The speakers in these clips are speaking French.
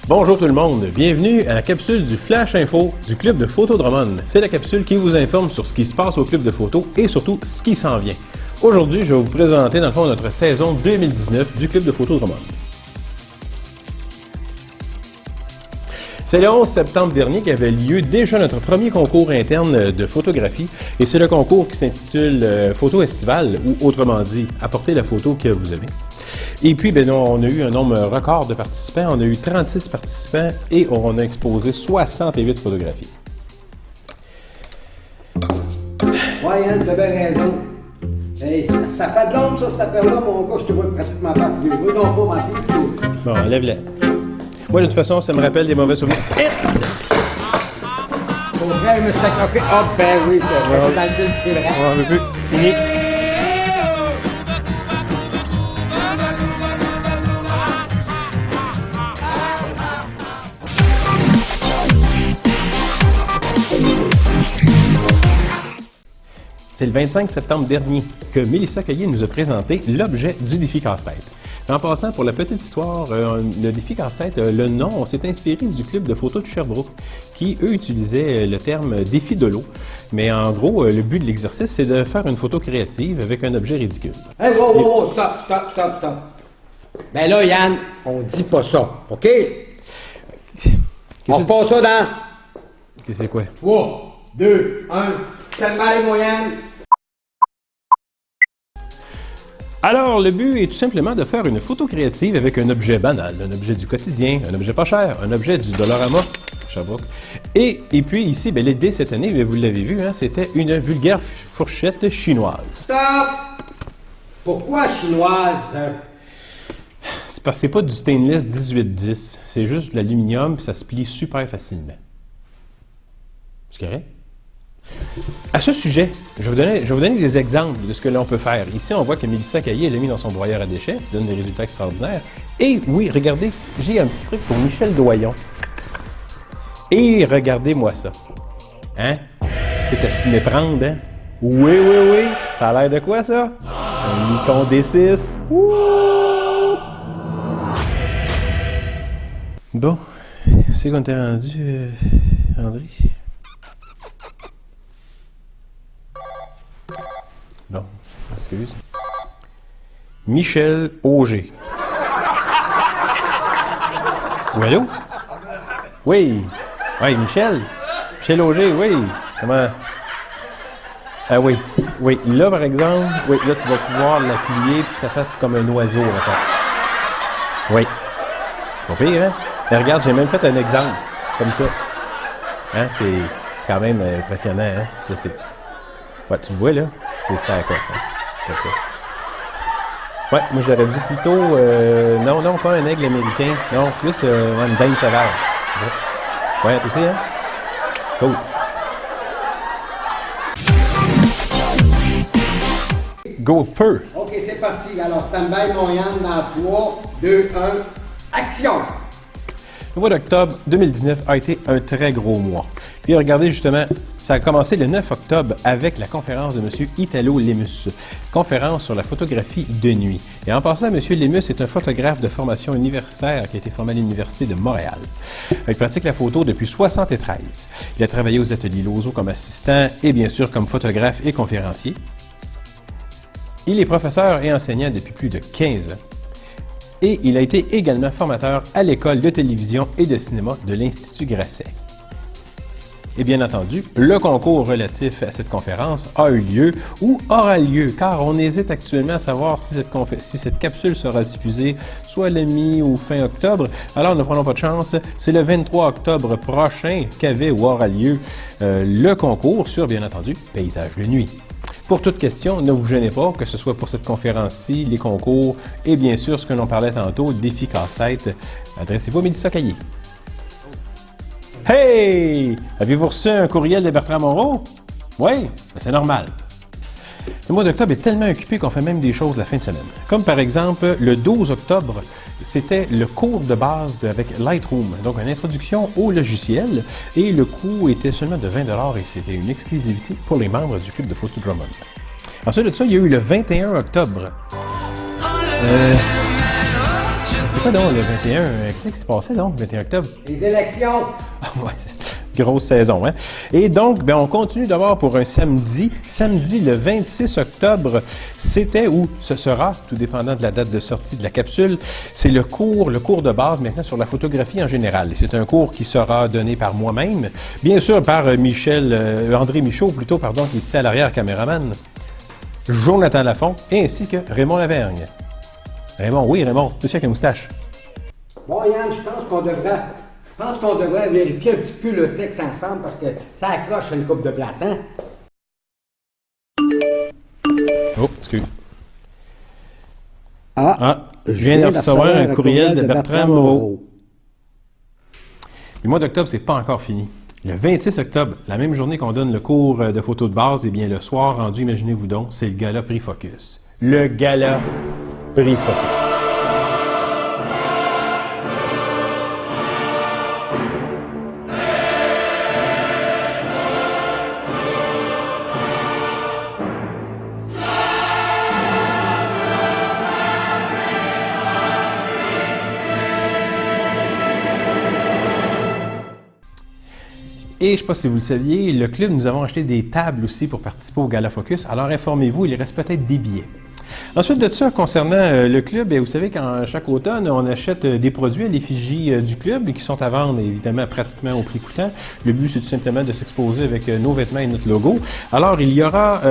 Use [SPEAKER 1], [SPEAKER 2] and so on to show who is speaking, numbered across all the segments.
[SPEAKER 1] Bonjour tout le monde, bienvenue à la capsule du Flash Info du Club de Photo Drummond. C'est la capsule qui vous informe sur ce qui se passe au Club de photo et surtout ce qui s'en vient. Aujourd'hui, je vais vous présenter dans le fond notre saison 2019 du Club de Photo Drummond. C'est le 11 septembre dernier qu'avait lieu déjà notre premier concours interne de photographie et c'est le concours qui s'intitule Photo estivale ou autrement dit, apportez la photo que vous avez. Et puis, on a eu un nombre record de participants. On a eu 36 participants et on a exposé 68 photographies.
[SPEAKER 2] Ouais, Yann, t'as bien raison. Hey, ça fait de l'ombre, ça, cette affaire-là, mon gars, je te vois pratiquement pas plus heureux. Non, pas, merci.
[SPEAKER 1] Bon, enlève-la. Moi, de toute façon, ça me rappelle des mauvais souvenirs.
[SPEAKER 2] Mon frère, il me s'est accroché. Ah, ben oui, c'est dans le film, c'est vrai.
[SPEAKER 1] On ne peut plus. Fini. C'est le 25 septembre dernier que Mélissa Caillé nous a présenté l'objet du défi casse-tête. En passant, pour la petite histoire, le défi casse-tête, le nom, on s'est inspiré du club de photo de Sherbrooke, qui, eux, utilisaient le terme défi de l'eau. Mais en gros, le but de l'exercice, c'est de faire une photo créative avec un objet ridicule.
[SPEAKER 2] Hey, wow, stop. Ben là, Yann, on dit pas ça, OK? On repasse ça dans...
[SPEAKER 1] C'est quoi?
[SPEAKER 2] 3, 2, 1, stand-by, mon Yann.
[SPEAKER 1] Alors, le but est tout simplement de faire une photo créative avec un objet banal, un objet du quotidien, un objet pas cher, un objet du Dollarama, Sherbrooke. Et puis ici, l'idée cette année, vous l'avez vu, c'était une vulgaire fourchette chinoise.
[SPEAKER 2] Stop! Pourquoi chinoise?
[SPEAKER 1] C'est parce que c'est pas du stainless 1810, c'est juste de l'aluminium et ça se plie super facilement. C'est correct? À ce sujet, je vais vous donner des exemples de ce que l'on peut faire. Ici, on voit que Mélissa Caillé l'a mis dans son broyeur à déchets, qui donne des résultats extraordinaires. Et oui, regardez, j'ai un petit truc pour Michel Doyon. Et regardez-moi ça. Hein? C'est à s'y méprendre, hein? Oui. Ça a l'air de quoi, ça? Un Nikon D6. Ouh! Bon, c'est qu'on t'est rendu, André? Bon, excuse. Michel Auger. Oui, allô? Oui. Oui, Michel. Michel Auger, oui. Comment? Ah oui. Oui, là, par exemple, oui, là, tu vas pouvoir la plier pour que ça fasse comme un oiseau, attends. Oui. Pas pire, hein? Mais regarde, j'ai même fait un exemple, comme ça. Hein, c'est quand même impressionnant, hein? Je sais. Ouais, tu le vois, là? C'est ça à quoi, ça. Comme ça. Ouais, moi, j'aurais dit plutôt... non, pas un aigle américain. Non, plus une dinde sauvage. C'est ça. Ouais, toi aussi, hein? Cool. Go feu!
[SPEAKER 2] OK, c'est parti. Alors, stand-by, mon Yann, dans 3, 2, 1, action!
[SPEAKER 1] Le mois d'octobre 2019 a été un très gros mois. Puis regardez justement, ça a commencé le 9 octobre avec la conférence de M. Italo Lemus, conférence sur la photographie de nuit. Et en passant, M. Lemus est un photographe de formation universitaire qui a été formé à l'Université de Montréal. Il pratique la photo depuis 1973. Il a travaillé aux ateliers Lozo comme assistant et bien sûr comme photographe et conférencier. Il est professeur et enseignant depuis plus de 15 ans. Et il a été également formateur à l'École de télévision et de cinéma de l'Institut Grasset. Et bien entendu, le concours relatif à cette conférence a eu lieu ou aura lieu, car on hésite actuellement à savoir si cette capsule sera diffusée soit la mi- ou fin octobre. Alors ne prenons pas de chance, c'est le 23 octobre prochain qu'avait ou aura lieu le concours sur, bien entendu, Paysage de nuit. Pour toute question, ne vous gênez pas, que ce soit pour cette conférence-ci, les concours et bien sûr ce que l'on parlait tantôt, défi casse-tête. Adressez-vous à Mélissa Caillé. Hey! Avez-vous reçu un courriel de Bertrand Moreau? Oui, c'est normal. Le mois d'octobre est tellement occupé qu'on fait même des choses la fin de semaine. Comme par exemple, le 12 octobre, c'était le cours de base avec Lightroom, donc une introduction au logiciel, et le coût était seulement de 20 $ et c'était une exclusivité pour les membres du club de photo Drummond. Ensuite de ça, il y a eu le 21 octobre. C'est quoi donc le 21? Qu'est-ce qui se passait donc le 21 octobre?
[SPEAKER 2] Les élections.
[SPEAKER 1] Ouais, grosse saison, hein? Et donc, ben, on continue d'avoir pour un samedi. Samedi, le 26 octobre, c'était ou ce sera, tout dépendant de la date de sortie de la capsule, c'est le cours de base maintenant sur la photographie en général. C'est un cours qui sera donné par moi-même, bien sûr par André Michaud, plutôt, pardon, qui est ici à l'arrière, caméraman, Jonathan Lafont, ainsi que Raymond Lavergne. Raymond, oui, Raymond, monsieur avec la moustache.
[SPEAKER 2] Bon, Yann, je pense qu'on devrait vérifier un petit peu le texte ensemble parce que ça accroche une coupe de place, hein?
[SPEAKER 1] Oh, excuse.
[SPEAKER 2] Je
[SPEAKER 1] viens de recevoir un courriel de Bertrand Moreau. Le mois d'octobre, c'est pas encore fini. Le 26 octobre, la même journée qu'on donne le cours de photo de base, eh bien, le soir rendu, imaginez-vous donc, c'est le gala Prix Focus. Le gala Prix Focus. Et je ne sais pas si vous le saviez, le club, nous avons acheté des tables aussi pour participer au Gala Focus. Alors informez-vous, il reste peut-être des billets. Ensuite de ça, concernant le club, vous savez qu'en chaque automne, on achète des produits à l'effigie du club qui sont à vendre évidemment pratiquement au prix coûtant. Le but, c'est tout simplement de s'exposer avec nos vêtements et notre logo. Alors, il y aura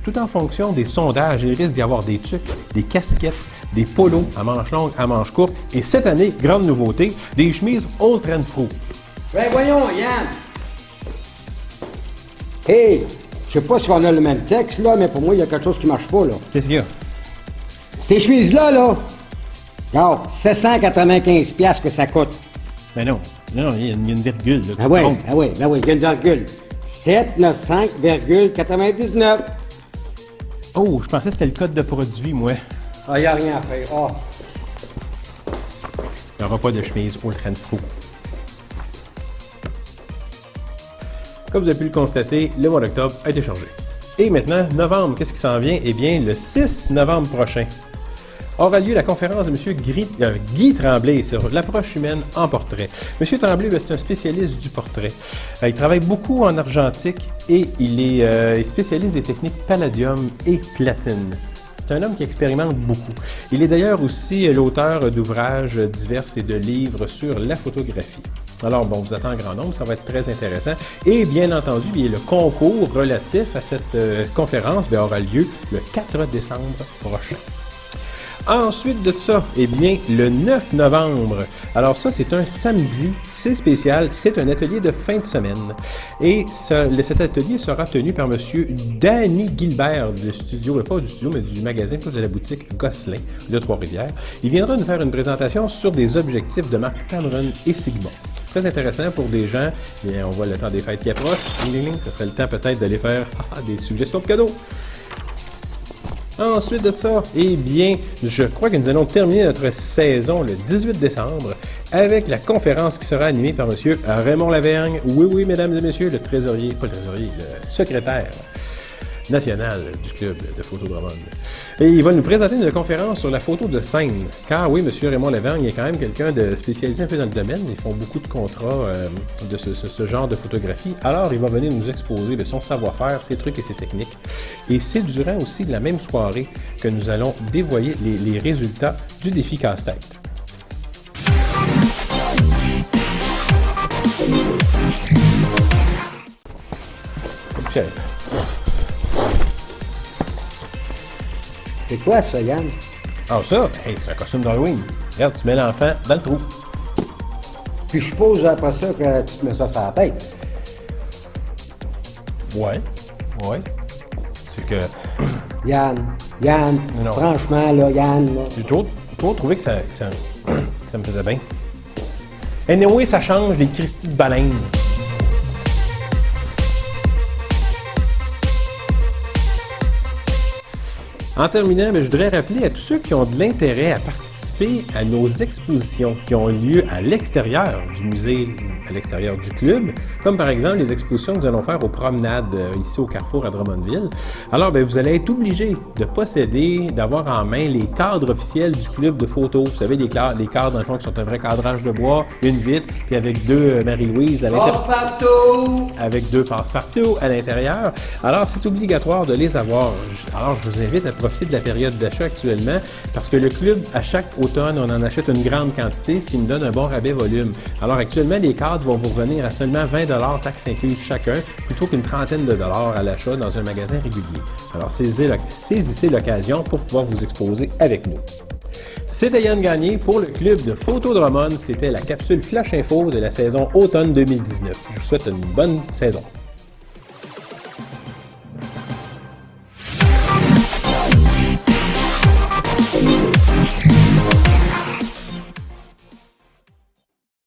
[SPEAKER 1] tout en fonction des sondages, il risque d'y avoir des tucs, des casquettes, des polos à manches longues, à manches courtes. Et cette année, grande nouveauté, des chemises Old Trend Fro.
[SPEAKER 2] Ben voyons, Yann! Hey! Je sais pas si on a le même texte, là, mais pour moi, il y a quelque chose qui marche pas, là.
[SPEAKER 1] Qu'est-ce qu'il y a?
[SPEAKER 2] Ces chemises-là, là, non, 795$ que ça coûte.
[SPEAKER 1] Ben non, il y a une virgule, là.
[SPEAKER 2] Ah oui, il y a une virgule. 795,99.
[SPEAKER 1] Oh, je pensais que c'était le code de produit, moi.
[SPEAKER 2] Ah, il n'y a rien à faire. Ah.
[SPEAKER 1] Il n'y aura pas de chemise Old Trend Fro. Comme vous avez pu le constater, le mois d'octobre a été changé. Et maintenant, novembre, qu'est-ce qui s'en vient? Eh bien, le 6 novembre prochain aura lieu la conférence de M. Guy Tremblay sur l'approche humaine en portrait. M. Tremblay, c'est un spécialiste du portrait. Il travaille beaucoup en argentique et il est spécialiste des techniques palladium et platine. C'est un homme qui expérimente beaucoup. Il est d'ailleurs aussi l'auteur d'ouvrages divers et de livres sur la photographie. Alors, bon, vous attend un grand nombre, ça va être très intéressant. Et bien entendu, le concours relatif à cette conférence aura lieu le 4 décembre prochain. Ensuite de ça, eh bien, le 9 novembre. Alors ça, c'est un samedi, c'est spécial, c'est un atelier de fin de semaine. Et cet atelier sera tenu par M. Danny Gilbert du studio, pas du studio, mais du magasin, plus de la boutique Gosselin de Trois-Rivières. Il viendra nous faire une présentation sur des objectifs de marque Tamron et Sigma. Très intéressant pour des gens. Bien, on voit le temps des fêtes qui approche. Ce serait le temps peut-être d'aller faire des suggestions de cadeaux. Ensuite de ça, eh bien, je crois que nous allons terminer notre saison le 18 décembre avec la conférence qui sera animée par M. Raymond Lavergne. Oui, mesdames et messieurs, le secrétaire national du club de photo de Drummond. Et il va nous présenter une conférence sur la photo de scène. Car oui, M. Raymond Lavergne est quand même quelqu'un de spécialisé un peu dans le domaine. Ils font beaucoup de contrats de ce genre de photographie. Alors, il va venir nous exposer son savoir-faire, ses trucs et ses techniques. Et c'est durant aussi la même soirée que nous allons dévoiler les résultats du défi casse-tête. Okay.
[SPEAKER 2] C'est quoi ça, Yann?
[SPEAKER 1] Ah, ça? Hey, c'est un costume d'Halloween. Regarde, tu mets l'enfant dans le trou.
[SPEAKER 2] Puis je suppose après ça que tu te mets ça sur la tête.
[SPEAKER 1] Ouais. C'est que...
[SPEAKER 2] Yann, non. Franchement, là, Yann, là.
[SPEAKER 1] J'ai toujours trouvé que ça me faisait bien. Anyway, ça change les Christy de baleine. En terminant, je voudrais rappeler à tous ceux qui ont de l'intérêt à participer à nos expositions qui ont lieu à l'extérieur du musée, à l'extérieur du club, comme par exemple les expositions que nous allons faire aux promenades ici au Carrefour à Drummondville. Alors, vous allez être obligé de posséder, d'avoir en main les cadres officiels du club de photo. Vous savez, les cadres dans le fond qui sont un vrai cadrage de bois, une vitre, puis avec deux Marie-Louise à l'intérieur.
[SPEAKER 2] Passe-partout!
[SPEAKER 1] Avec deux passe-partout à l'intérieur. Alors, c'est obligatoire de les avoir. Alors, je vous invite à profiter de la période d'achat actuellement parce que le club, à chaque automne, on en achète une grande quantité, ce qui nous donne un bon rabais volume. Alors, actuellement, les cadres vont vous revenir à seulement 20 $ taxes incluses chacun, plutôt qu'une trentaine de dollars à l'achat dans un magasin régulier. Alors, saisissez l'occasion pour pouvoir vous exposer avec nous. C'était Yann Gagné pour le club de Photo Drummond. C'était la capsule Flash Info de la saison automne 2019. Je vous souhaite une bonne saison.